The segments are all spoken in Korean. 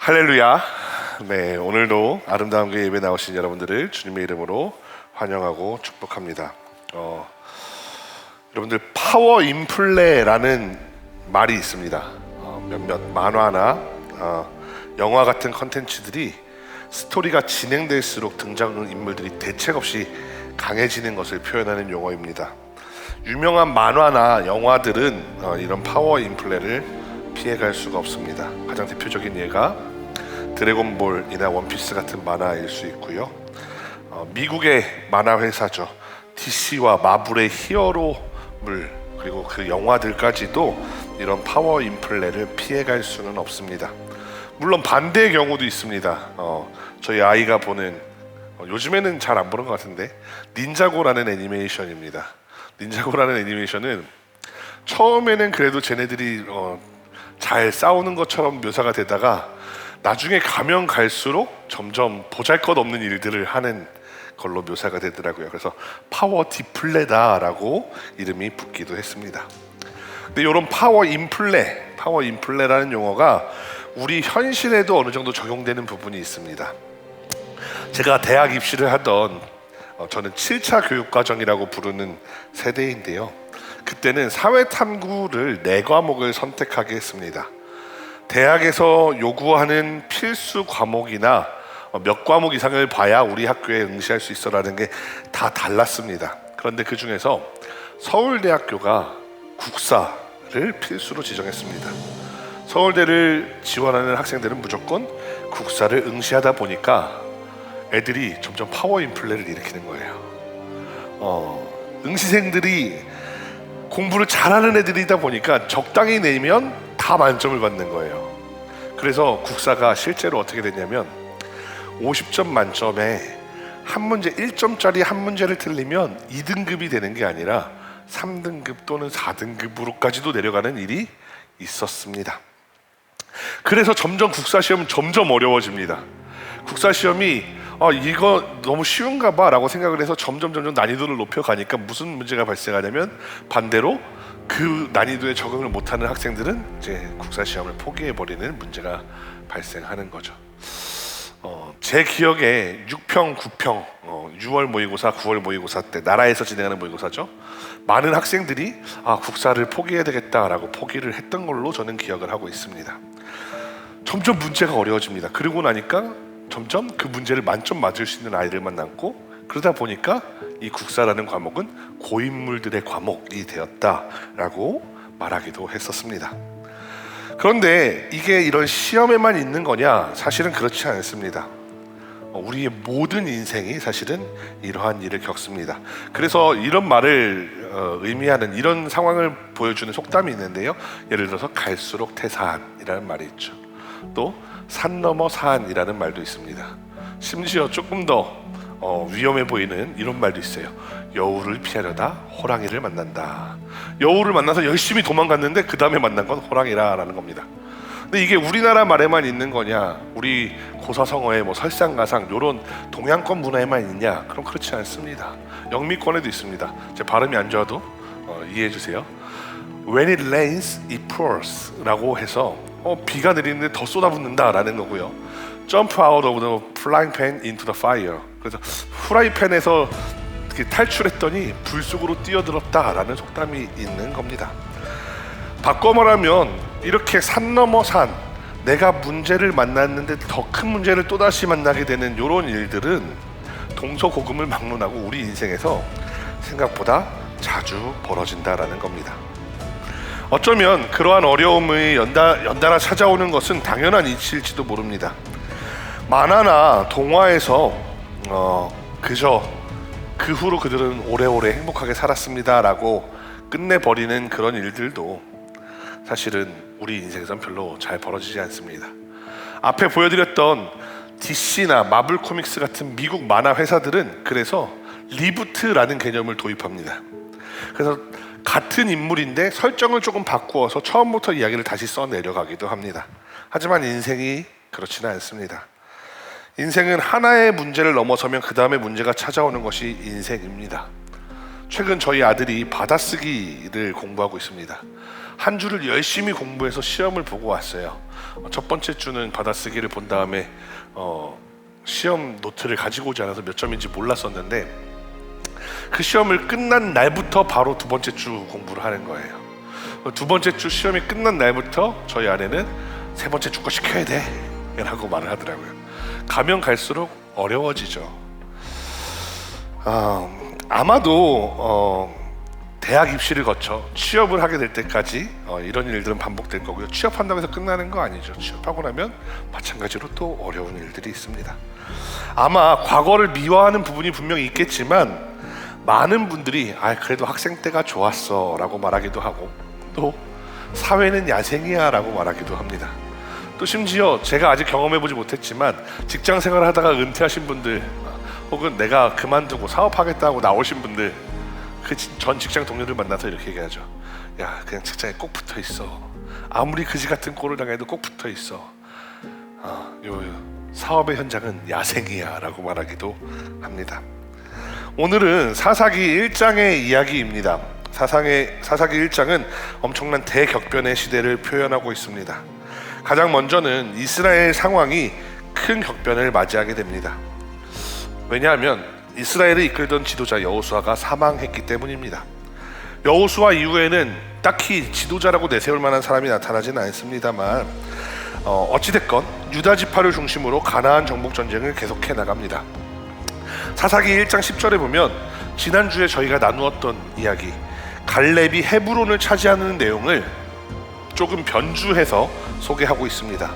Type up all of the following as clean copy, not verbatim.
할렐루야. 네, 오늘도 아름다운 교회 예배 나오신 여러분들을 주님의 이름으로 환영하고 축복합니다. 여러분들 파워 인플레라는 말이 있습니다. 몇몇 만화나 영화 같은 컨텐츠들이 스토리가 진행될수록 등장인물들이 대책 없이 강해지는 것을 표현하는 용어입니다. 유명한 만화나 영화들은 이런 파워 인플레를 피해갈 수가 없습니다. 가장 대표적인 예가 드래곤볼이나 원피스 같은 만화일 수 있고요. 미국의 만화 회사죠. DC와 마블의 히어로물 그리고 그 영화들까지도 이런 파워 인플레를 피해갈 수는 없습니다. 물론 반대의 경우도 있습니다. 저희 아이가 보는 요즘에는 잘 안 보는 것 같은데 닌자고라는 애니메이션입니다. 닌자고라는 애니메이션은 처음에는 그래도 쟤네들이 잘 싸우는 것처럼 묘사가 되다가 나중에 가면 갈수록 점점 보잘것없는 일들을 하는 걸로 묘사가 되더라고요. 그래서 파워 디플레다라고 이름이 붙기도 했습니다. 근데 이런 파워 인플레라는 용어가 우리 현실에도 어느 정도 적용되는 부분이 있습니다. 제가 대학 입시를 하던 저는 7차 교육과정이라고 부르는 세대인데요. 그때는 사회탐구를 4과목을 선택하게 했습니다. 대학에서 요구하는 필수 과목이나 몇 과목 이상을 봐야 우리 학교에 응시할 수 있어라는 게 다 달랐습니다. 그런데 그 중에서 서울대학교가 국사를 필수로 지정했습니다. 서울대를 지원하는 학생들은 무조건 국사를 응시하다 보니까 애들이 점점 파워 인플레를 일으키는 거예요. 응시생들이 공부를 잘하는 애들이다 보니까 적당히 내면 다 만점을 받는 거예요. 그래서 국사가 실제로 어떻게 됐냐면 50점 만점에 한 문제 1점짜리 한 문제를 틀리면 2등급이 되는 게 아니라 3등급 또는 4등급으로까지도 내려가는 일이 있었습니다. 그래서 점점 국사시험은 점점 어려워집니다. 국사시험이 이거 너무 쉬운가 봐 라고 생각을 해서 점점 난이도를 높여가니까 무슨 문제가 발생하냐면 반대로 그 난이도에 적응을 못하는 학생들은 이제 국사시험을 포기해버리는 문제가 발생하는 거죠. 제 기억에 6평, 9평 6월 모의고사, 9월 모의고사 때 나라에서 진행하는 모의고사죠. 많은 학생들이 국사를 포기해야 되겠다라고 포기를 했던 걸로 저는 기억을 하고 있습니다. 점점 문제가 어려워집니다. 그러고 나니까 점점 그 문제를 만점 맞을 수 있는 아이들만 남고 그러다 보니까 이 국사라는 과목은 고인물들의 과목이 되었다라고 말하기도 했었습니다. 그런데 이게 이런 시험에만 있는 거냐? 사실은 그렇지 않습니다. 우리의 모든 인생이 사실은 이러한 일을 겪습니다. 그래서 이런 말을 의미하는 이런 상황을 보여주는 속담이 있는데요. 예를 들어서 갈수록 태산이라는 말이 있죠. 또 산 넘어 산이라는 말도 있습니다. 심지어 조금 더 위험해 보이는 이런 말도 있어요. 여우를 피하려다 호랑이를 만난다. 여우를 만나서 열심히 도망갔는데 그 다음에 만난 건 호랑이라는 겁니다. 근데 이게 우리나라 말에만 있는 거냐? 우리 고사성어의 설상가상 이런 동양권 문화에만 있냐? 그럼 그렇지 않습니다. 영미권에도 있습니다. 제 발음이 안 좋아도 이해해 주세요. When it rains, it pours 라고 해서 비가 내리는데 더 쏟아붓는다라는 거고요. Jump out of the frying pan into the fire. 그래서 후라이팬에서 탈출했더니 불 속으로 뛰어들었다라는 속담이 있는 겁니다. 바꿔 말하면 이렇게 산 넘어 산, 내가 문제를 만났는데 더 큰 문제를 또다시 만나게 되는 이런 일들은 동서고금을 막론하고 우리 인생에서 생각보다 자주 벌어진다라는 겁니다. 어쩌면 그러한 어려움이 연달아 찾아오는 것은 당연한 이치일지도 모릅니다. 만화나 동화에서 그저 그 후로 그들은 오래오래 행복하게 살았습니다라고 끝내버리는 그런 일들도 사실은 우리 인생에선 별로 잘 벌어지지 않습니다. 앞에 보여드렸던 DC나 마블 코믹스 같은 미국 만화 회사들은 그래서 리부트라는 개념을 도입합니다. 그래서 같은 인물인데 설정을 조금 바꾸어서 처음부터 이야기를 다시 써내려가기도 합니다. 하지만 인생이 그렇지는 않습니다. 인생은 하나의 문제를 넘어서면 그 다음에 문제가 찾아오는 것이 인생입니다. 최근 저희 아들이 받아쓰기를 공부하고 있습니다. 한 주를 열심히 공부해서 시험을 보고 왔어요. 첫 번째 주는 받아쓰기를 본 다음에 시험 노트를 가지고 오지 않아서 몇 점인지 몰랐었는데, 그 시험을 끝난 날부터 바로 두 번째 주 공부를 하는 거예요. 두 번째 주 시험이 끝난 날부터 저희 아내는 세 번째 주 거 시켜야 돼 라고 말을 하더라고요. 가면 갈수록 어려워지죠. 아마도 대학 입시를 거쳐 취업을 하게 될 때까지 이런 일들은 반복될 거고요. 취업한다고 해서 끝나는 거 아니죠. 취업하고 나면 마찬가지로 또 어려운 일들이 있습니다. 아마 과거를 미화하는 부분이 분명히 있겠지만, 많은 분들이 그래도 학생 때가 좋았어 라고 말하기도 하고, 또 사회는 야생이야 라고 말하기도 합니다. 또 심지어 제가 아직 경험해보지 못했지만 직장 생활을 하다가 은퇴하신 분들, 혹은 내가 그만두고 사업하겠다고 나오신 분들, 그 전 직장 동료를 만나서 이렇게 얘기하죠. 야, 그냥 직장에 꼭 붙어 있어. 아무리 그지 같은 꼴을 당해도 꼭 붙어 있어. 요 사업의 현장은 야생이야 라고 말하기도 합니다. 오늘은 사사기 1장의 이야기입니다. 사사기 1장은 엄청난 대격변의 시대를 표현하고 있습니다. 가장 먼저는 이스라엘 상황이 큰 격변을 맞이하게 됩니다. 왜냐하면 이스라엘을 이끌던 지도자 여호수아가 사망했기 때문입니다. 여호수아 이후에는 딱히 지도자라고 내세울 만한 사람이 나타나지는 않습니다만, 어찌됐건 유다 지파를 중심으로 가나안 정복 전쟁을 계속해 나갑니다. 사사기 1장 10절에 보면 지난주에 저희가 나누었던 이야기, 갈렙이 헤브론을 차지하는 내용을 조금 변주해서 소개하고 있습니다.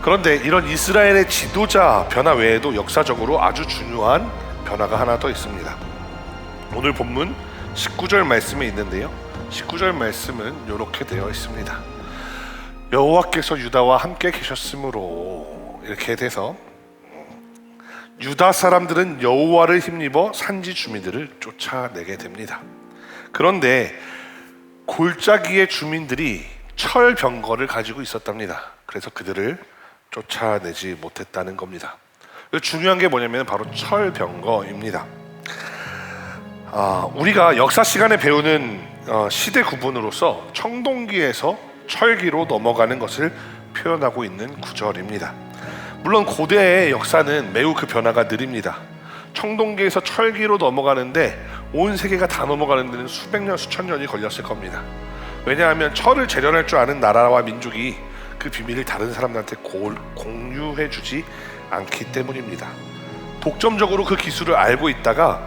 그런데 이런 이스라엘의 지도자 변화 외에도 역사적으로 아주 중요한 변화가 하나 더 있습니다. 오늘 본문 19절 말씀에 있는데요, 19절 말씀은 이렇게 되어 있습니다. 여호와께서 유다와 함께 계셨으므로, 이렇게 돼서 유다 사람들은 여호와를 힘입어 산지 주민들을 쫓아내게 됩니다. 그런데 골짜기의 주민들이 철병거를 가지고 있었답니다. 그래서 그들을 쫓아내지 못했다는 겁니다. 중요한 게 뭐냐면 바로 철병거입니다. 우리가 역사 시간에 배우는 시대 구분으로서 청동기에서 철기로 넘어가는 것을 표현하고 있는 구절입니다. 물론 고대의 역사는 매우 그 변화가 느립니다. 청동기에서 철기로 넘어가는데 온 세계가 다 넘어가는 데는 수백 년, 수천 년이 걸렸을 겁니다. 왜냐하면 철을 재련할 줄 아는 나라와 민족이 그 비밀을 다른 사람들한테 공유해주지 않기 때문입니다. 독점적으로 그 기술을 알고 있다가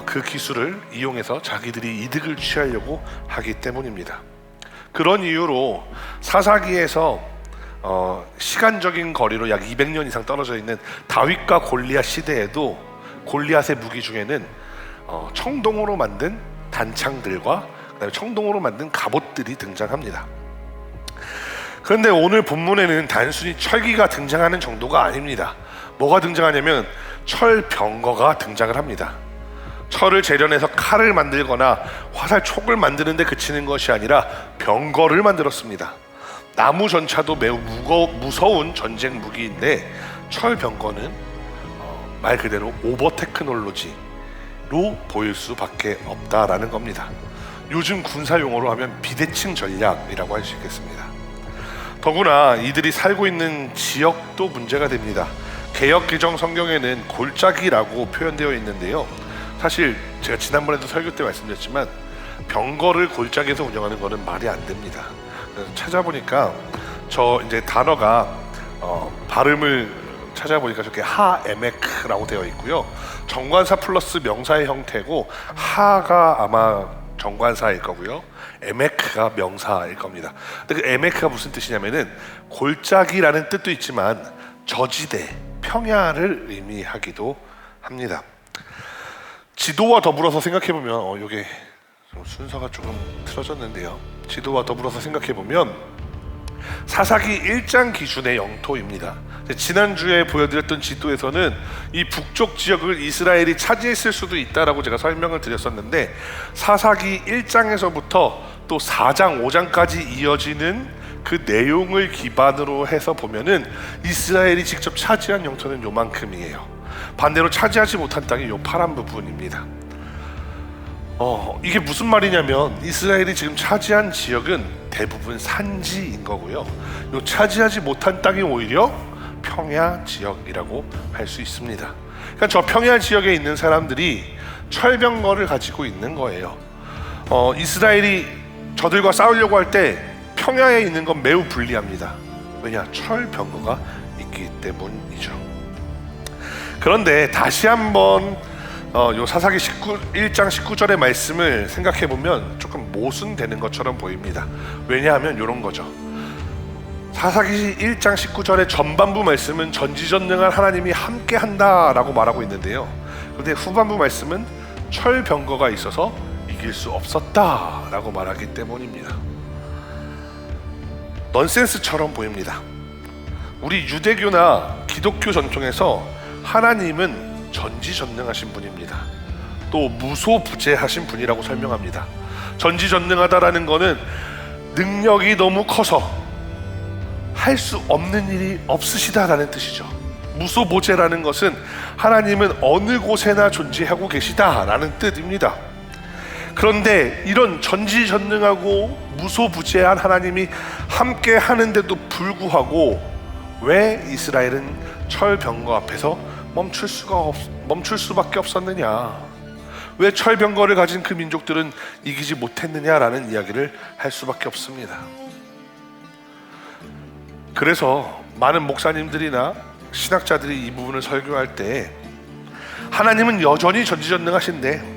그 기술을 이용해서 자기들이 이득을 취하려고 하기 때문입니다. 그런 이유로 사사기에서 시간적인 거리로 약 200년 이상 떨어져 있는 다윗과 골리앗 시대에도 골리앗의 무기 중에는 청동으로 만든 단창들과 그다음에 청동으로 만든 갑옷들이 등장합니다. 그런데 오늘 본문에는 단순히 철기가 등장하는 정도가 아닙니다. 뭐가 등장하냐면 철병거가 등장을 합니다. 철을 재련해서 칼을 만들거나 화살촉을 만드는 데 그치는 것이 아니라 병거를 만들었습니다. 나무 전차도 매우 무서운 전쟁 무기인데, 철병거는 말 그대로 오버 테크놀로지로 보일 수밖에 없다라는 겁니다. 요즘 군사 용어로 하면 비대칭 전략이라고 할 수 있겠습니다. 더구나 이들이 살고 있는 지역도 문제가 됩니다. 개역 개정 성경에는 골짜기라고 표현되어 있는데요, 사실 제가 지난번에도 설교 때 말씀드렸지만 병거를 골짜기에서 운영하는 거는 말이 안 됩니다. 그래서 찾아보니까 저 이제 단어가 발음을 찾아보니까 저렇게 하에메크라고 되어 있고요, 정관사 플러스 명사의 형태고, 하가 아마 정관사일 거고요, 에메크가 명사일 겁니다. 근데 그 에메크가 무슨 뜻이냐면은 골짜기라는 뜻도 있지만 저지대, 평야를 의미하기도 합니다. 지도와 더불어서 생각해보면 이게 순서가 조금 틀어졌는데요, 지도와 더불어서 생각해보면 사사기 1장 기준의 영토입니다. 지난주에 보여드렸던 지도에서는 이 북쪽 지역을 이스라엘이 차지했을 수도 있다라고 제가 설명을 드렸었는데, 사사기 1장에서부터 또 4장, 5장까지 이어지는 그 내용을 기반으로 해서 보면은 이스라엘이 직접 차지한 영토는 요만큼이에요. 반대로 차지하지 못한 땅이 요 파란 부분입니다. 이게 무슨 말이냐면 이스라엘이 지금 차지한 지역은 대부분 산지인 거고요, 요 차지하지 못한 땅이 오히려 평야 지역이라고 할 수 있습니다. 그러니까 저 평야 지역에 있는 사람들이 철병거를 가지고 있는 거예요. 이스라엘이 저들과 싸우려고 할 때 평야에 있는 건 매우 불리합니다. 왜냐? 철병거가 있기 때문이죠. 그런데 다시 한번 요 사사기 1장 19절의 말씀을 생각해 보면 조금 모순되는 것처럼 보입니다. 왜냐하면 이런 거죠. 사사기 1장 19절의 전반부 말씀은 전지전능한 하나님이 함께 한다라고 말하고 있는데요. 그런데 후반부 말씀은 철병거가 있어서 이길 수 없었다라고 말하기 때문입니다. 넌센스처럼 보입니다. 우리 유대교나 기독교 전통에서 하나님은 전지전능하신 분입니다. 또 무소부재하신 분이라고 설명합니다. 전지전능하다라는 것은 능력이 너무 커서 할 수 없는 일이 없으시다라는 뜻이죠. 무소부재라는 것은 하나님은 어느 곳에나 존재하고 계시다라는 뜻입니다. 그런데 이런 전지전능하고 무소부재한 하나님이 함께 하는데도 불구하고 왜 이스라엘은 철병거 앞에서 멈출 수밖에 없었느냐? 왜 철병거를 가진 그 민족들은 이기지 못했느냐라는 이야기를 할 수밖에 없습니다. 그래서 많은 목사님들이나 신학자들이 이 부분을 설교할 때 하나님은 여전히 전지전능하신데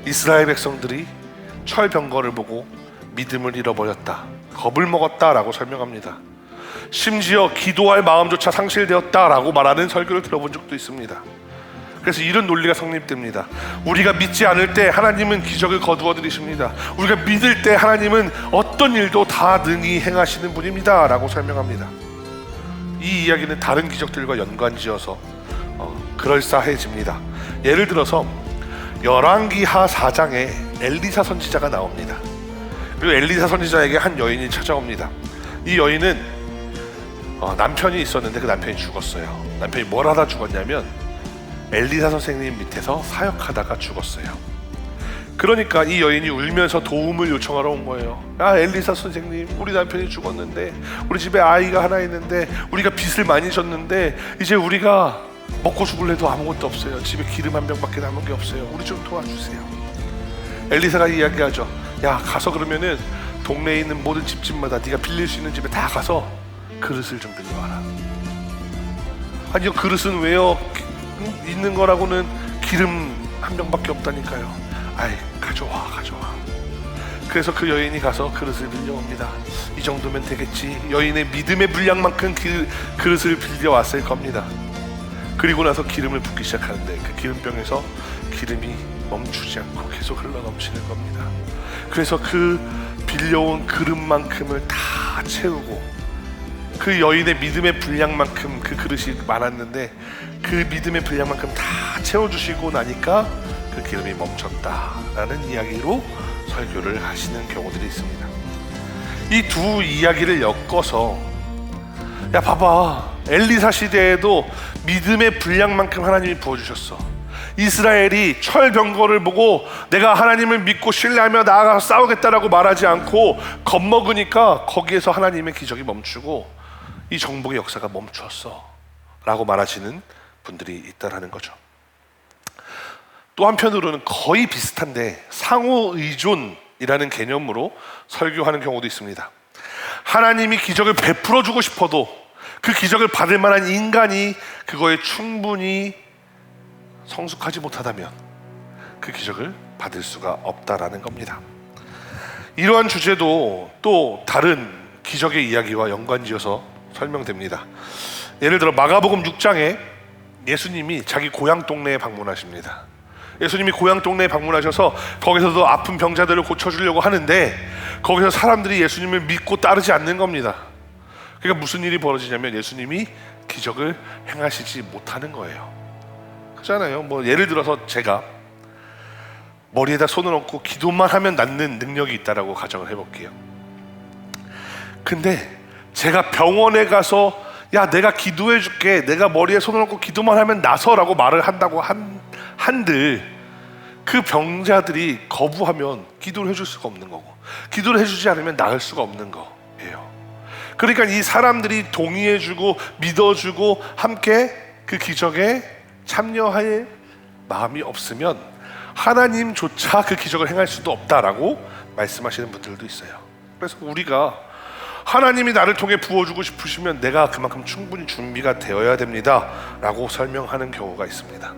이스라엘 백성들이 철병거를 보고 믿음을 잃어버렸다, 겁을 먹었다라고 설명합니다. 심지어 기도할 마음조차 상실되었다라고 말하는 설교를 들어본 적도 있습니다. 그래서 이런 논리가 성립됩니다. 우리가 믿지 않을 때 하나님은 기적을 거두어 들이십니다. 우리가 믿을 때 하나님은 어떤 일도 다 능히 행하시는 분입니다 라고 설명합니다. 이 이야기는 다른 기적들과 연관지어서 그럴싸해집니다. 예를 들어서 열왕기하 4장에 엘리사 선지자가 나옵니다. 그리고 엘리사 선지자에게 한 여인이 찾아옵니다. 이 여인은 남편이 있었는데 그 남편이 죽었어요. 남편이 뭘 하다 죽었냐면 엘리사 선생님 밑에서 사역하다가 죽었어요. 그러니까 이 여인이 울면서 도움을 요청하러 온 거예요. 아, 엘리사 선생님, 우리 남편이 죽었는데, 우리 집에 아이가 하나 있는데, 우리가 빚을 많이 졌는데 이제 우리가 먹고 죽을래도 아무것도 없어요. 집에 기름 한 병밖에 남은 게 없어요. 우리 좀 도와주세요. 엘리사가 이야기하죠. 야, 가서 그러면은 동네에 있는 모든 집집마다 네가 빌릴 수 있는 집에 다 가서 그릇을 좀 빌려와라. 아니요, 그릇은 왜요? 있는 거라고는 기름 한 병밖에 없다니까요. 아이, 가져와. 그래서 그 여인이 가서 그릇을 빌려옵니다. 이 정도면 되겠지. 여인의 믿음의 분량만큼 그릇을 빌려왔을 겁니다. 그리고 나서 기름을 붓기 시작하는데 그 기름병에서 기름이 멈추지 않고 계속 흘러넘치는 겁니다. 그래서 그 빌려온 그릇만큼을 다 채우고, 그 여인의 믿음의 분량만큼 그 그릇이 많았는데 그 믿음의 분량만큼 다 채워주시고 나니까 그 기름이 멈췄다라는 이야기로 설교를 하시는 경우들이 있습니다. 이 두 이야기를 엮어서, 야 봐봐, 엘리사 시대에도 믿음의 분량만큼 하나님이 부어주셨어. 이스라엘이 철병거를 보고 내가 하나님을 믿고 신뢰하며 나아가서 싸우겠다라고 말하지 않고 겁먹으니까 거기에서 하나님의 기적이 멈추고 이 정복의 역사가 멈췄어 라고 말하시는 분들이 있다라는 거죠. 또 한편으로는 거의 비슷한데 상호의존이라는 개념으로 설교하는 경우도 있습니다. 하나님이 기적을 베풀어 주고 싶어도 그 기적을 받을 만한 인간이 그거에 충분히 성숙하지 못하다면 그 기적을 받을 수가 없다라는 겁니다. 이러한 주제도 또 다른 기적의 이야기와 연관지어서 설명됩니다. 예를 들어 마가복음 6장에 예수님이 자기 고향 동네에 방문하십니다. 예수님이 고향 동네에 방문하셔서 거기서도 아픈 병자들을 고쳐주려고 하는데 거기서 사람들이 예수님을 믿고 따르지 않는 겁니다. 그러니까 무슨 일이 벌어지냐면 예수님이 기적을 행하시지 못하는 거예요. 그렇잖아요. 뭐 예를 들어서 제가 머리에다 손을 얹고 기도만 하면 낫는 능력이 있다라고 가정을 해볼게요. 근데 제가 병원에 가서 야, 내가 기도해 줄게, 내가 머리에 손을 얹고 기도만 하면 나서라고 말을 한다고 한들 그 병자들이 거부하면 기도를 해줄 수가 없는 거고, 기도를 해주지 않으면 나을 수가 없는 거예요. 그러니까 이 사람들이 동의해주고 믿어주고 함께 그 기적에 참여할 마음이 없으면 하나님조차 그 기적을 행할 수도 없다라고 말씀하시는 분들도 있어요. 그래서 우리가 하나님이 나를 통해 부어주고 싶으시면 내가 그만큼 충분히 준비가 되어야 됩니다 라고 설명하는 경우가 있습니다.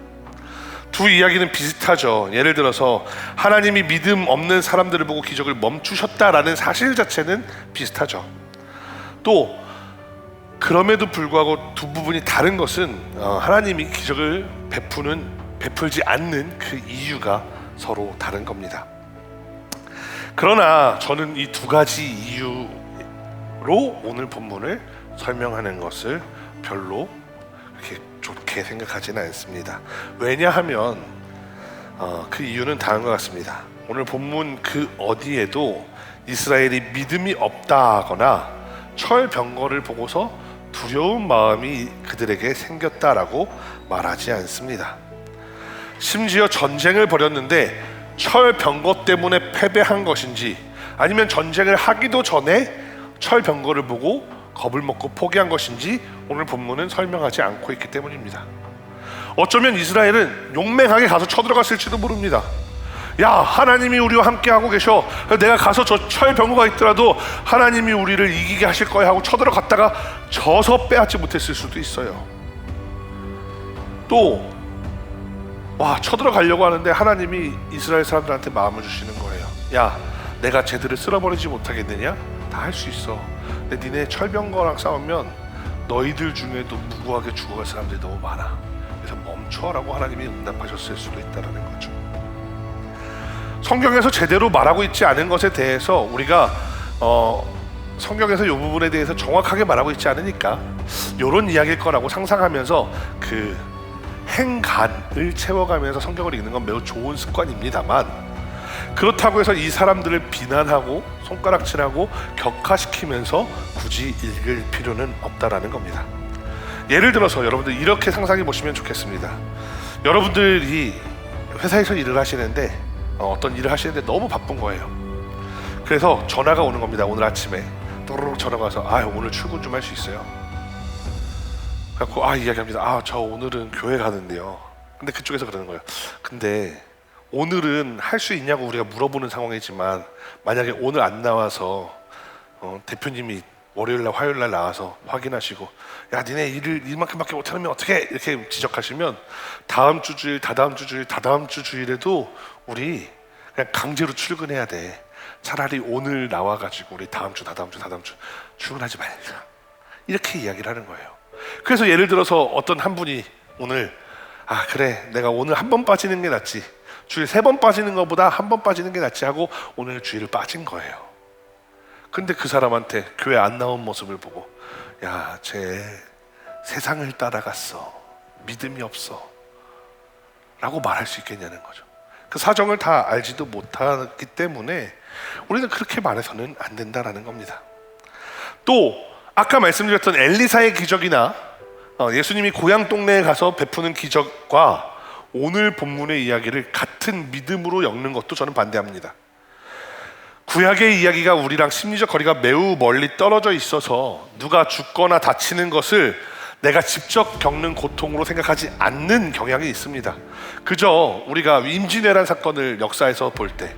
두 이야기는 비슷하죠. 예를 들어서 하나님이 믿음 없는 사람들을 보고 기적을 멈추셨다라는 사실 자체는 비슷하죠. 또 그럼에도 불구하고 두 부분이 다른 것은 하나님이 기적을 베풀지 않는 그 이유가 서로 다른 겁니다. 그러나 저는 이 두 가지 이유로 오늘 본문을 설명하는 것을 별로 그렇게 좋게 생각하지는 않습니다. 왜냐하면 그 이유는 다음과 같습니다. 오늘 본문 그 어디에도 이스라엘이 믿음이 없다거나 철병거를 보고서 두려운 마음이 그들에게 생겼다라고 말하지 않습니다. 심지어 전쟁을 벌였는데 철병거 때문에 패배한 것인지 아니면 전쟁을 하기도 전에 철병거를 보고 겁을 먹고 포기한 것인지 오늘 본문은 설명하지 않고 있기 때문입니다. 어쩌면 이스라엘은 용맹하게 가서 쳐들어갔을지도 모릅니다. 야, 하나님이 우리와 함께하고 계셔. 내가 가서 저 철병거가 있더라도 하나님이 우리를 이기게 하실 거야 하고 쳐들어갔다가 져서 빼앗지 못했을 수도 있어요. 또 쳐들어가려고 하는데 하나님이 이스라엘 사람들한테 마음을 주시는 거예요. 야, 내가 쟤들을 쓸어버리지 못하겠느냐? 다 할 수 있어. 근데 니네 철병거랑 싸우면 너희들 중에도 무고하게 죽어갈 사람들이 너무 많아. 그래서 멈춰라고 하나님이 응답하셨을 수도 있다는 거죠. 성경에서 제대로 말하고 있지 않은 것에 대해서 우리가 성경에서 이 부분에 대해서 정확하게 말하고 있지 않으니까 이런 이야기일 거라고 상상하면서 그 행간을 채워가면서 성경을 읽는 건 매우 좋은 습관입니다만, 그렇다고 해서 이 사람들을 비난하고 손가락질하고 격하시키면서 굳이 읽을 필요는 없다라는 겁니다. 예를 들어서 여러분들 이렇게 상상해 보시면 좋겠습니다. 여러분들이 회사에서 일을 하시는데 어떤 일을 하시는데 너무 바쁜 거예요. 그래서 전화가 오는 겁니다. 오늘 아침에 또르륵 전화가 와서 오늘 출근 좀 할 수 있어요? 그래갖고 이야기합니다. 저 오늘은 교회 가는데요. 근데 그쪽에서 그러는 거예요. 근데 오늘은 할 수 있냐고 우리가 물어보는 상황이지만 만약에 오늘 안 나와서 대표님이 월요일날 화요일날 나와서 확인하시고 야, 니네 일을 이만큼밖에 못하면 어떻게 이렇게 지적하시면 다음 주 주일, 다다음 주 주일, 다다음 주 주일에도 우리 그냥 강제로 출근해야 돼. 차라리 오늘 나와가지고 우리 다음 주, 다다음 주 출근하지 말자. 이렇게 이야기를 하는 거예요. 그래서 예를 들어서 어떤 한 분이 오늘 그래, 내가 오늘 한 번 빠지는 게 낫지, 주일 3번 빠지는 것보다 한 번 빠지는 게 낫지 하고 오늘 주일을 빠진 거예요. 근데 그 사람한테 교회 안 나온 모습을 보고 야, 쟤 세상을 따라갔어, 믿음이 없어 라고 말할 수 있겠냐는 거죠. 그 사정을 다 알지도 못하기 때문에 우리는 그렇게 말해서는 안 된다라는 겁니다. 또 아까 말씀드렸던 엘리사의 기적이나 예수님이 고향 동네에 가서 베푸는 기적과 오늘 본문의 이야기를 같은 믿음으로 엮는 것도 저는 반대합니다. 구약의 이야기가 우리랑 심리적 거리가 매우 멀리 떨어져 있어서 누가 죽거나 다치는 것을 내가 직접 겪는 고통으로 생각하지 않는 경향이 있습니다. 그저 우리가 임진왜란 사건을 역사에서 볼 때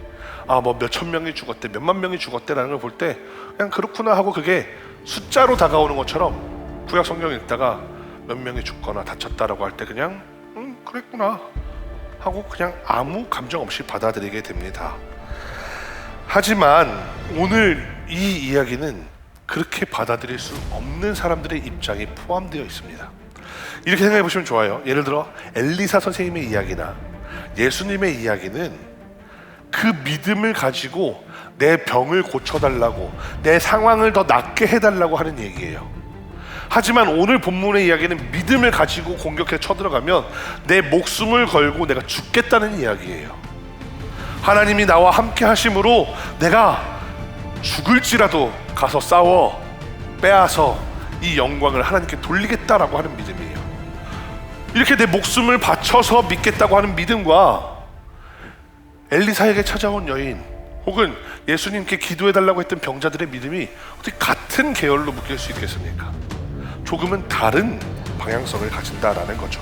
뭐 몇천 명이 죽었대, 몇만 명이 죽었대라는 걸 볼 때 그냥 그렇구나 하고 그게 숫자로 다가오는 것처럼 구약 성경 읽다가 몇 명이 죽거나 다쳤다라고 할 때 그냥 그랬구나 하고 그냥 아무 감정 없이 받아들이게 됩니다. 하지만 오늘 이 이야기는 그렇게 받아들일 수 없는 사람들의 입장이 포함되어 있습니다. 이렇게 생각해 보시면 좋아요. 예를 들어 엘리사 선생님의 이야기나 예수님의 이야기는 그 믿음을 가지고 내 병을 고쳐달라고, 내 상황을 더 낫게 해달라고 하는 얘기예요. 하지만 오늘 본문의 이야기는 믿음을 가지고 공격해 쳐들어가면 내 목숨을 걸고 내가 죽겠다는 이야기예요. 하나님이 나와 함께 하심으로 내가 죽을지라도 가서 싸워 빼앗아 이 영광을 하나님께 돌리겠다라고 하는 믿음이에요. 이렇게 내 목숨을 바쳐서 믿겠다고 하는 믿음과 엘리사에게 찾아온 여인 혹은 예수님께 기도해달라고 했던 병자들의 믿음이 어떻게 같은 계열로 묶일 수 있겠습니까? 조금은 다른 방향성을 가진다라는 거죠.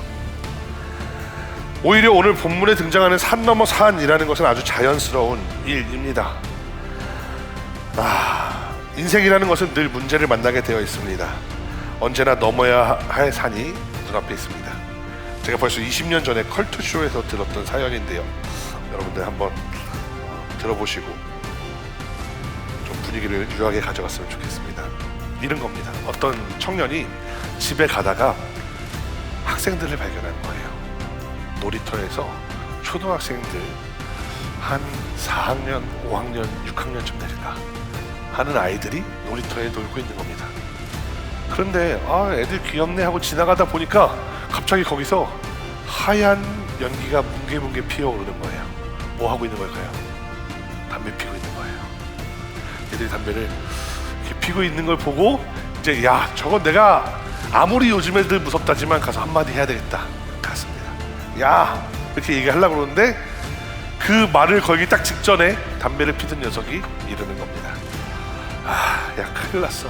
오히려 오늘 본문에 등장하는 산 넘어 산이라는 것은 아주 자연스러운 일입니다. 인생이라는 것은 늘 문제를 만나게 되어 있습니다. 언제나 넘어야 할 산이 눈앞에 있습니다. 제가 벌써 20년 전에 컬투쇼에서 들었던 사연인데요, 여러분들 한번 들어보시고 좀 분위기를 유하게 가져갔으면 좋겠습니다. 이런 겁니다. 어떤 청년이 집에 가다가 학생들을 발견한 거예요. 놀이터에서 초등학생들 한 4학년, 5학년, 6학년쯤 될까 하는 아이들이 놀이터에 놀고 있는 겁니다. 그런데 애들 귀엽네 하고 지나가다 보니까 갑자기 거기서 하얀 연기가 뭉게뭉게 피어오르는 거예요. 뭐 하고 있는 걸까요? 담배 피고 있는 거예요. 애들이 담배를 이렇게 피고 있는 걸 보고 이제 야, 저건 내가 아무리 요즘 애들 무섭다지만 가서 한마디 해야 되겠다 갔습니다. 야, 이렇게 얘기하려고 그러는데 그 말을 걸기 딱 직전에 담배를 피던 녀석이 이러는 겁니다. 야, 큰일 났어.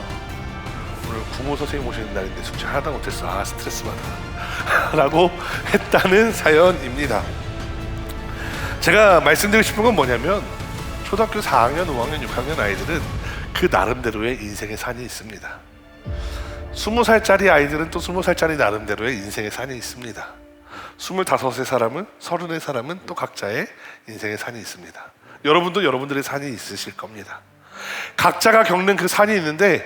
오늘 구모 선생님 오시는 날인데 숙제 하나도 못했어. 스트레스 받아 라고 했다는 사연입니다. 제가 말씀드리고 싶은 건 뭐냐면, 초등학교 4학년, 5학년, 6학년 아이들은 그 나름대로의 인생의 산이 있습니다. 20살짜리 아이들은 또 20살짜리 나름대로의 인생의 산이 있습니다. 25세 사람은, 30의 사람은 또 각자의 인생의 산이 있습니다. 여러분도 여러분들의 산이 있으실 겁니다. 각자가 겪는 그 산이 있는데,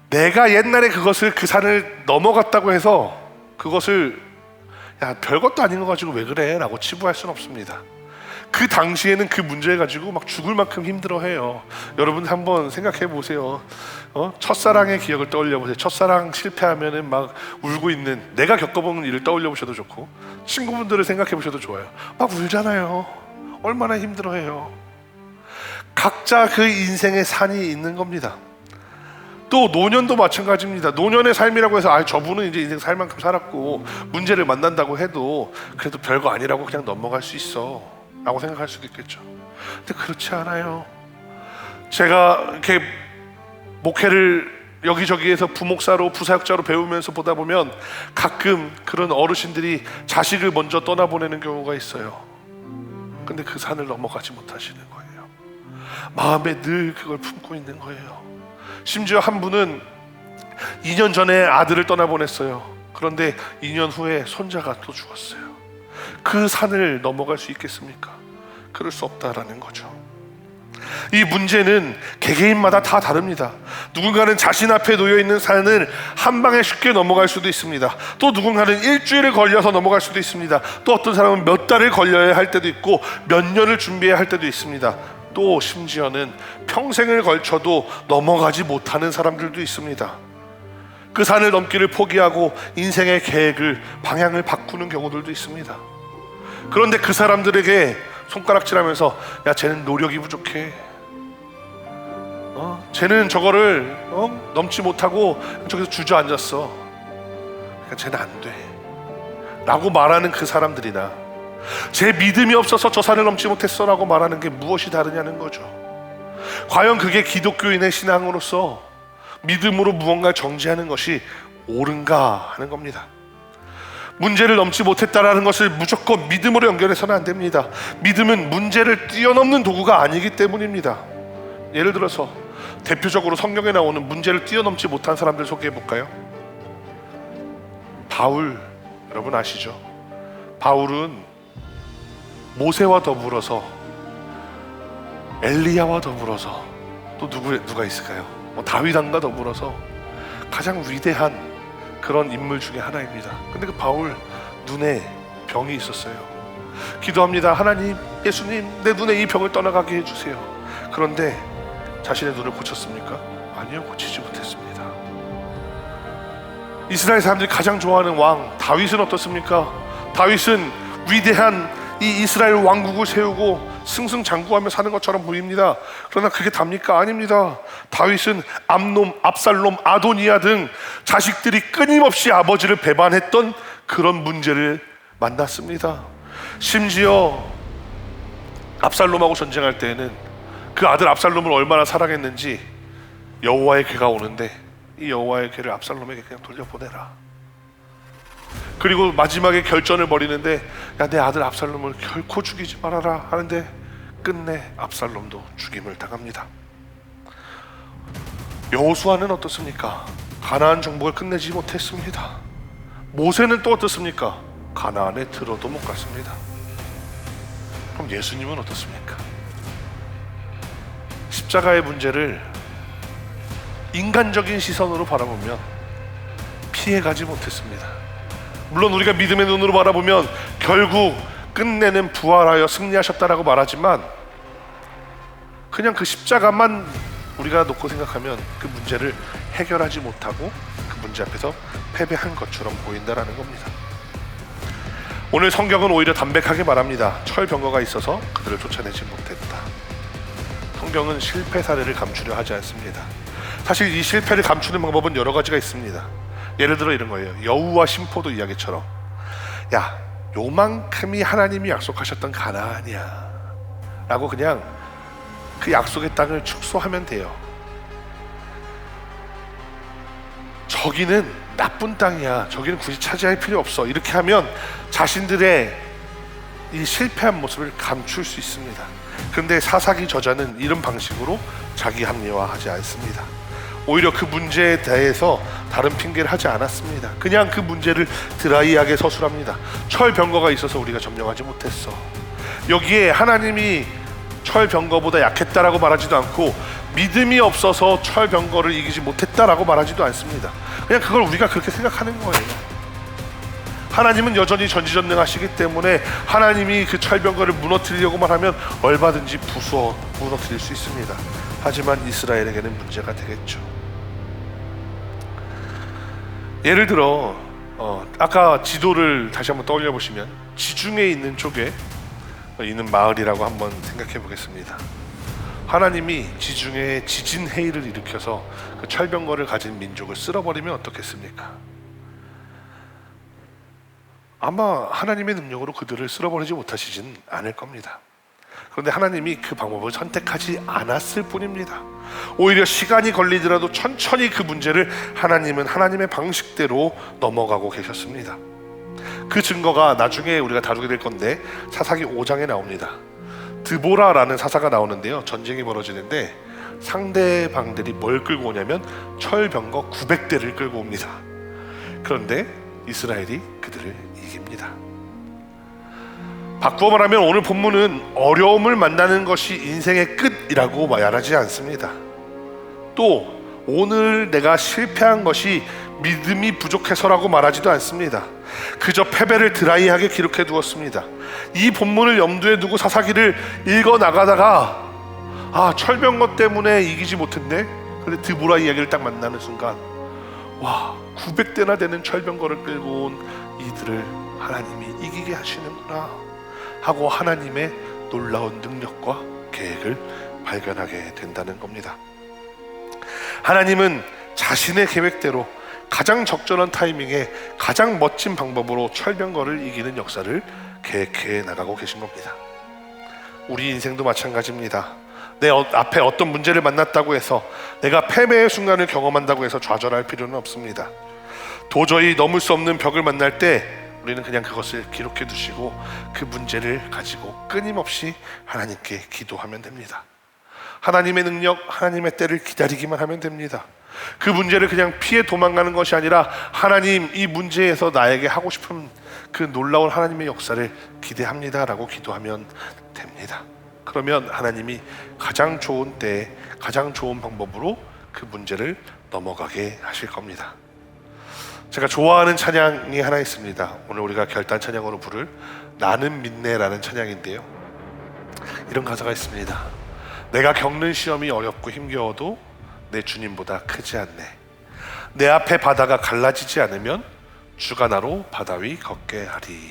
내가 옛날에 그 산을 넘어갔다고 해서 그것을 야, 별것도 아닌 거 가지고 왜 그래? 라고 치부할 수는 없습니다. 그 당시에는 그 문제 가지고 막 죽을 만큼 힘들어해요. 여러분 한번 생각해 보세요. 첫사랑의 기억을 떠올려 보세요. 첫사랑 실패하면은 막 울고 있는, 내가 겪어본 일을 떠올려 보셔도 좋고, 친구분들을 생각해 보셔도 좋아요. 막 울잖아요. 얼마나 힘들어해요. 각자 그 인생의 산이 있는 겁니다. 또 노년도 마찬가지입니다. 노년의 삶이라고 해서 저분은 이제 인생 살 만큼 살았고 문제를 만난다고 해도 그래도 별거 아니라고 그냥 넘어갈 수 있어 라고 생각할 수도 있겠죠. 근데 그렇지 않아요. 제가 이렇게 목회를 여기저기에서 부목사로, 부사역자로 배우면서 보다 보면 가끔 그런 어르신들이 자식을 먼저 떠나보내는 경우가 있어요. 근데 그 산을 넘어가지 못하시는 거예요. 마음에 늘 그걸 품고 있는 거예요. 심지어 한 분은 2년 전에 아들을 떠나보냈어요. 그런데 2년 후에 손자가 또 죽었어요. 그 산을 넘어갈 수 있겠습니까? 그럴 수 없다라는 거죠. 이 문제는 개개인마다 다 다릅니다. 누군가는 자신 앞에 놓여있는 산을 한 방에 쉽게 넘어갈 수도 있습니다. 또 누군가는 일주일을 걸려서 넘어갈 수도 있습니다. 또 어떤 사람은 몇 달을 걸려야 할 때도 있고 몇 년을 준비해야 할 때도 있습니다. 또 심지어는 평생을 걸쳐도 넘어가지 못하는 사람들도 있습니다. 그 산을 넘기를 포기하고 인생의 계획을, 방향을 바꾸는 경우들도 있습니다. 그런데 그 사람들에게 손가락질하면서 야, 쟤는 노력이 부족해. 쟤는 저거를 넘지 못하고 저기서 주저앉았어. 그러니까 쟤는 안 돼 라고 말하는 그 사람들이나, 제 믿음이 없어서 저 산을 넘지 못했어 라고 말하는 게 무엇이 다르냐는 거죠. 과연 그게 기독교인의 신앙으로서 믿음으로 무언가를 정지하는 것이 옳은가 하는 겁니다. 문제를 넘지 못했다라는 것을 무조건 믿음으로 연결해서는 안 됩니다. 믿음은 문제를 뛰어넘는 도구가 아니기 때문입니다. 예를 들어서 대표적으로 성경에 나오는 문제를 뛰어넘지 못한 사람들 소개해 볼까요? 바울, 여러분 아시죠? 바울은 모세와 더불어서, 엘리야와 더불어서, 또 누가 있을까요? 다윗왕과 더불어서 가장 위대한 그런 인물 중에 하나입니다. 근데 그 바울 눈에 병이 있었어요. 기도합니다. 하나님, 예수님, 내 눈에 이 병을 떠나가게 해주세요. 그런데 자신의 눈을 고쳤습니까? 아니요, 고치지 못했습니다. 이스라엘 사람들이 가장 좋아하는 왕 다윗은 어떻습니까? 다윗은 위대한 이 이스라엘 왕국을 세우고 승승장구하며 사는 것처럼 보입니다. 그러나 그게 답니까? 아닙니다. 다윗은 암놈, 압살롬, 아도니아 등 자식들이 끊임없이 아버지를 배반했던 그런 문제를 만났습니다. 심지어 압살롬하고 전쟁할 때에는 그 아들 압살롬을 얼마나 사랑했는지 여호와의 괴가 오는데 이 여호와의 괴를 압살롬에게 그냥 돌려보내라. 그리고 마지막에 결전을 벌이는데 야, 내 아들 압살롬을 결코 죽이지 말아라 하는데 끝내 압살롬도 죽임을 당합니다. 여호수아는 어떻습니까? 가나안 정복을 끝내지 못했습니다. 모세는 또 어떻습니까? 가나안에 들어도 못 갔습니다. 그럼 예수님은 어떻습니까? 십자가의 문제를 인간적인 시선으로 바라보면 피해가지 못했습니다. 물론 우리가 믿음의 눈으로 바라보면 결국 끝내는 부활하여 승리하셨다라고 말하지만 그냥 그 십자가만 우리가 놓고 생각하면 그 문제를 해결하지 못하고 그 문제 앞에서 패배한 것처럼 보인다라는 겁니다. 오늘 성경은 오히려 담백하게 말합니다. 철병거가 있어서 그들을 쫓아내지 못했다. 성경은 실패 사례를 감추려 하지 않습니다. 사실 이 실패를 감추는 방법은 여러 가지가 있습니다. 예를 들어 이런 거예요. 여우와 심포도 이야기처럼 야, 요만큼이 하나님이 약속하셨던 가나안이야 라고 그냥 그 약속의 땅을 축소하면 돼요. 저기는 나쁜 땅이야, 저기는 굳이 차지할 필요 없어, 이렇게 하면 자신들의 이 실패한 모습을 감출 수 있습니다. 그런데 사사기 저자는 이런 방식으로 자기 합리화하지 않습니다. 오히려 그 문제에 대해서 다른 핑계를 하지 않았습니다. 그냥 그 문제를 드라이하게 서술합니다. 철병거가 있어서 우리가 점령하지 못했어. 여기에 하나님이 철병거보다 약했다라고 말하지도 않고 믿음이 없어서 철병거를 이기지 못했다라고 말하지도 않습니다. 그냥 그걸 우리가 그렇게 생각하는 거예요. 하나님은 여전히 전지전능하시기 때문에 하나님이 그 철병거를 무너뜨리려고만 하면 얼마든지 부수어 무너뜨릴 수 있습니다. 하지만 이스라엘에게는 문제가 되겠죠. 예를 들어 아까 지도를 다시 한번 떠올려 보시면 지중해 있는 쪽에 있는 마을이라고 한번 생각해 보겠습니다. 하나님이 지중해에 지진 해일을 일으켜서 그 철병거를 가진 민족을 쓸어버리면 어떻겠습니까? 아마 하나님의 능력으로 그들을 쓸어버리지 못하시진 않을 겁니다. 그런데 하나님이 그 방법을 선택하지 않았을 뿐입니다. 오히려 시간이 걸리더라도 천천히 그 문제를 하나님은 하나님의 방식대로 넘어가고 계셨습니다. 그 증거가 나중에 우리가 다루게 될 건데 사사기 5장에 나옵니다. 드보라라는 사사가 나오는데요, 전쟁이 벌어지는데 상대방들이 뭘 끌고 오냐면 철병거 900대를 끌고 옵니다. 그런데 이스라엘이 그들을 이깁니다. 바꾸어 말하면 오늘 본문은 어려움을 만나는 것이 인생의 끝이라고 말하지 않습니다. 또 오늘 내가 실패한 것이 믿음이 부족해서라고 말하지도 않습니다. 그저 패배를 드라이하게 기록해 두었습니다. 이 본문을 염두에 두고 사사기를 읽어 나가다가 철병거 때문에 이기지 못했네. 근데 드보라 이야기를 딱 만나는 순간 와, 900대나 되는 철병거를 끌고 온 이들을 하나님이 이기게 하시는구나 하고 하나님의 놀라운 능력과 계획을 발견하게 된다는 겁니다. 하나님은 자신의 계획대로 가장 적절한 타이밍에 가장 멋진 방법으로 철병거를 이기는 역사를 계획해 나가고 계신 겁니다. 우리 인생도 마찬가지입니다. 내 앞에 어떤 문제를 만났다고 해서 내가 패배의 순간을 경험한다고 해서 좌절할 필요는 없습니다. 도저히 넘을 수 없는 벽을 만날 때 우리는 그냥 그것을 기록해 두시고 그 문제를 가지고 끊임없이 하나님께 기도하면 됩니다. 하나님의 능력, 하나님의 때를 기다리기만 하면 됩니다. 그 문제를 그냥 피해 도망가는 것이 아니라 하나님, 이 문제에서 나에게 하고 싶은 그 놀라운 하나님의 역사를 기대합니다 라고 기도하면 됩니다. 그러면 하나님이 가장 좋은 때에 가장 좋은 방법으로 그 문제를 넘어가게 하실 겁니다. 제가 좋아하는 찬양이 하나 있습니다. 오늘 우리가 결단 찬양으로 부를 나는 믿네라는 찬양인데요, 이런 가사가 있습니다. 내가 겪는 시험이 어렵고 힘겨워도 내 주님보다 크지 않네. 내 앞에 바다가 갈라지지 않으면 주가 나로 바다 위 걷게 하리.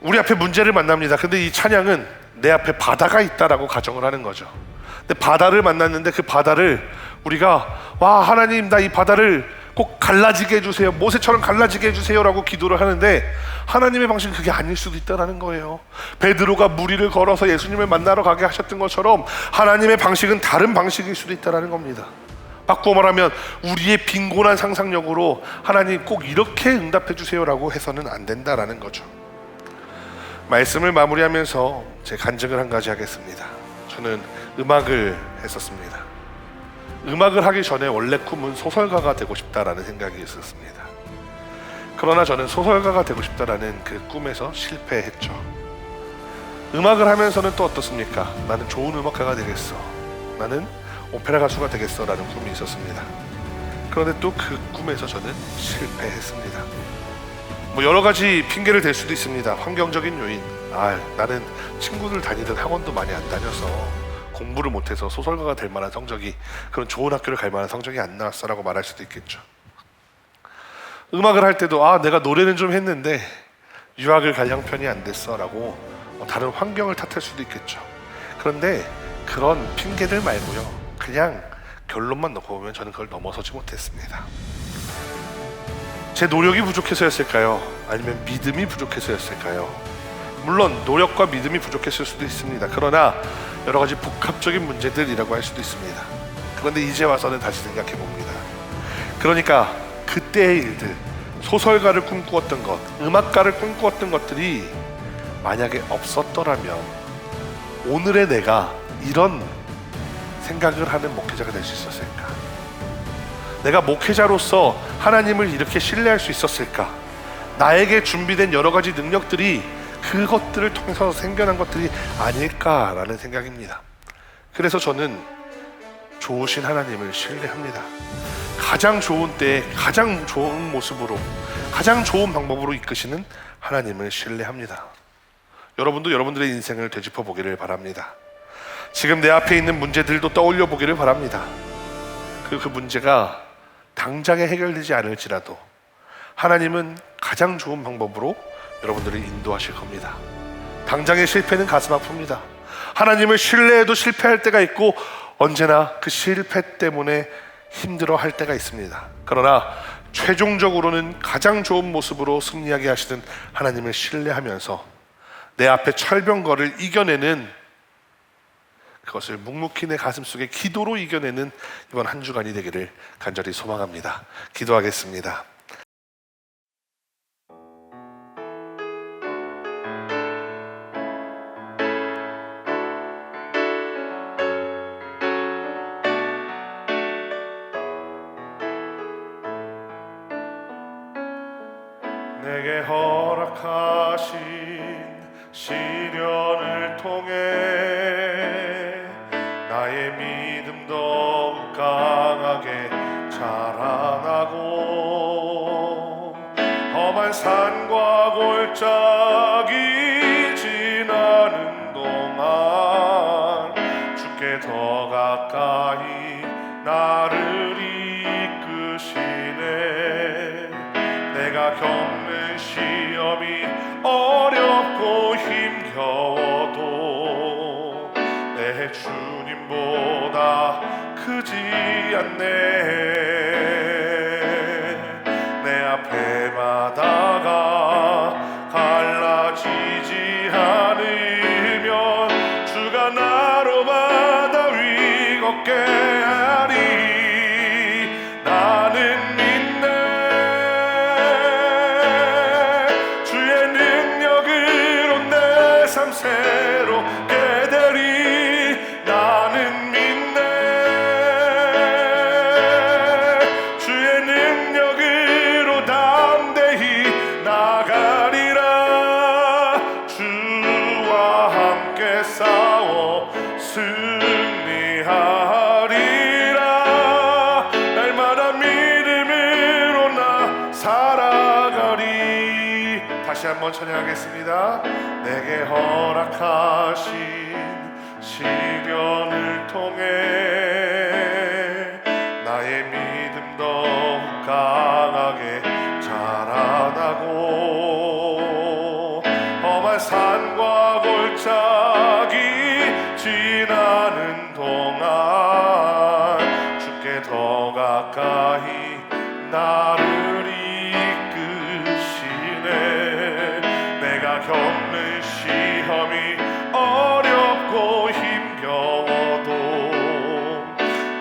우리 앞에 문제를 만납니다. 근데 이 찬양은 내 앞에 바다가 있다라고 가정을 하는 거죠. 근데 바다를 만났는데 그 바다를 우리가 와, 하나님, 나 이 바다를 꼭 갈라지게 해주세요, 모세처럼 갈라지게 해주세요라고 기도를 하는데 하나님의 방식은 그게 아닐 수도 있다는 거예요. 베드로가 무리를 걸어서 예수님을 만나러 가게 하셨던 것처럼 하나님의 방식은 다른 방식일 수도 있다는 겁니다. 바꾸어 말하면 우리의 빈곤한 상상력으로 하나님 꼭 이렇게 응답해 주세요라고 해서는 안 된다라는 거죠. 말씀을 마무리하면서 제 간증을 한 가지 하겠습니다. 저는 음악을 했었습니다. 음악을 하기 전에 원래 꿈은 소설가가 되고 싶다라는 생각이 있었습니다. 그러나 저는 소설가가 되고 싶다라는 그 꿈에서 실패했죠. 음악을 하면서는 또 어떻습니까? 나는 좋은 음악가가 되겠어, 나는 오페라 가수가 되겠어 라는 꿈이 있었습니다. 그런데 또 그 꿈에서 저는 실패했습니다. 뭐 여러 가지 핑계를 댈 수도 있습니다. 환경적인 요인, 나는 친구들 다니던 학원도 많이 안 다녀서 공부를 못해서 소설가가 될 만한 성적이, 그런 좋은 학교를 갈 만한 성적이 안 나왔어 라고 말할 수도 있겠죠. 음악을 할 때도 내가 노래는 좀 했는데 유학을 갈 형편이 안 됐어 라고 다른 환경을 탓할 수도 있겠죠. 그런데 그런 핑계들 말고요, 그냥 결론만 놓고 보면 저는 그걸 넘어서지 못했습니다. 제 노력이 부족해서였을까요? 아니면 믿음이 부족해서였을까요? 물론 노력과 믿음이 부족했을 수도 있습니다. 그러나 여러 가지 복합적인 문제들이라고 할 수도 있습니다. 그런데 이제 와서는 다시 생각해 봅니다. 그러니까 그때의 일들, 소설가를 꿈꾸었던 것, 음악가를 꿈꾸었던 것들이 만약에 없었더라면 오늘의 내가 이런 생각을 하는 목회자가 될 수 있었을까? 내가 목회자로서 하나님을 이렇게 신뢰할 수 있었을까? 나에게 준비된 여러 가지 능력들이 그것들을 통해서 생겨난 것들이 아닐까라는 생각입니다. 그래서 저는 좋으신 하나님을 신뢰합니다. 가장 좋은 때에 가장 좋은 모습으로, 가장 좋은 방법으로 이끄시는 하나님을 신뢰합니다. 여러분도 여러분들의 인생을 되짚어 보기를 바랍니다. 지금 내 앞에 있는 문제들도 떠올려 보기를 바랍니다. 그 문제가 당장에 해결되지 않을지라도 하나님은 가장 좋은 방법으로 여러분들을 인도하실 겁니다. 당장의 실패는 가슴 아픕니다. 하나님을 신뢰해도 실패할 때가 있고 언제나 그 실패 때문에 힘들어 할 때가 있습니다. 그러나 최종적으로는 가장 좋은 모습으로 승리하게 하시는 하나님을 신뢰하면서 내 앞에 철병거를 이겨내는, 그것을 묵묵히 내 가슴속에 기도로 이겨내는 이번 한 주간이 되기를 간절히 소망합니다. 기도하겠습니다. 내게 허락하신 시련을 통해 나의 믿음 더욱 강하게 자라나고 험한 산과 골짜기 지나는 동안 주께 더 가까이 나를 이끄시네. 내가 겪는 시험이 어렵고 힘겨워도 내 주님보다 크지 않네. 내 앞에 바다가 갈라지지 않으면 주가 나로 바다 위 걷게 하리. 나는 믿네. 주의 능력으로 내 삶 새롭게 되리. 나는 믿네. 주의 능력으로 담대히 나가리라. 주와 함께 싸워 승리하리라. 날마다 믿음으로 나 살아가리. 다시 한번 찬양하겠습니다. 내게 허락하신 시련을 통해 나의 믿음 더욱 강하게 자라나고 험한 산과 골짜기 지나는 동안 주께 더 가까이 나를 이끄시네. 내가 겪는 시험이 어렵고 힘겨워도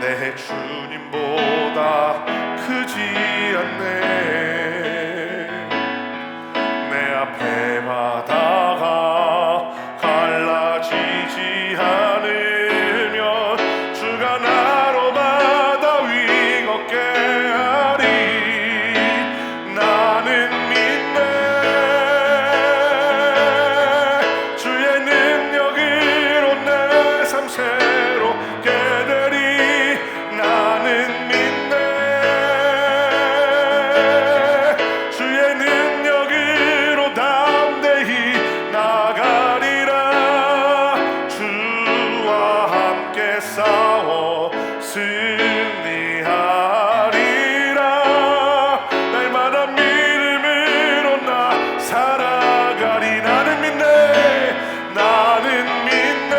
내 주님보다 크지 않네. 내 앞에 바다가 갈라지지 않으면 주가 나로 바다 위 걷게 하리. 나는 믿네. 주의 능력으로 내 삶 새롭게 되리. 나는 믿네. 주의 능력으로 담대히 나가리라. 주와 함께 싸워 승리하리라. 날마다 믿음으로 나 살아가리. 나는 믿네. 나는 믿네.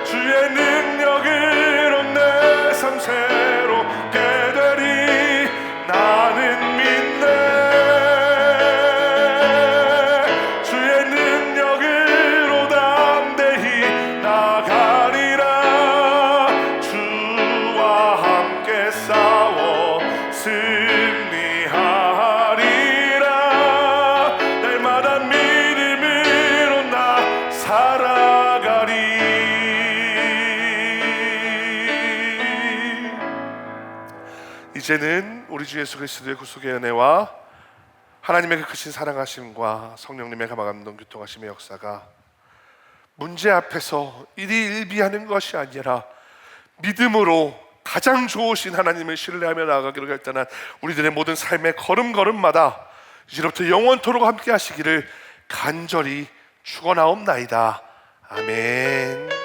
주의 능력으로 내 삶 새롭게 되리. 나는 믿네. 주의 능력으로 담대히 나가리라. 주와 함께 싸워 승리하리라. 날마다 믿음으로 나 살아가리. 이제는 우리 주 예수 그리스도의 구속의 은혜와 하나님의 그 크신 사랑하심과 성령님의 감화감동 교통하심의 역사가 문제 앞에서 일희일비하는 것이 아니라 믿음으로 가장 좋으신 하나님을 신뢰하며 나아가기로 결단한 우리들의 모든 삶의 걸음걸음마다 이제부터 영원토록 함께 하시기를 간절히 축원하옵나이다. 아멘.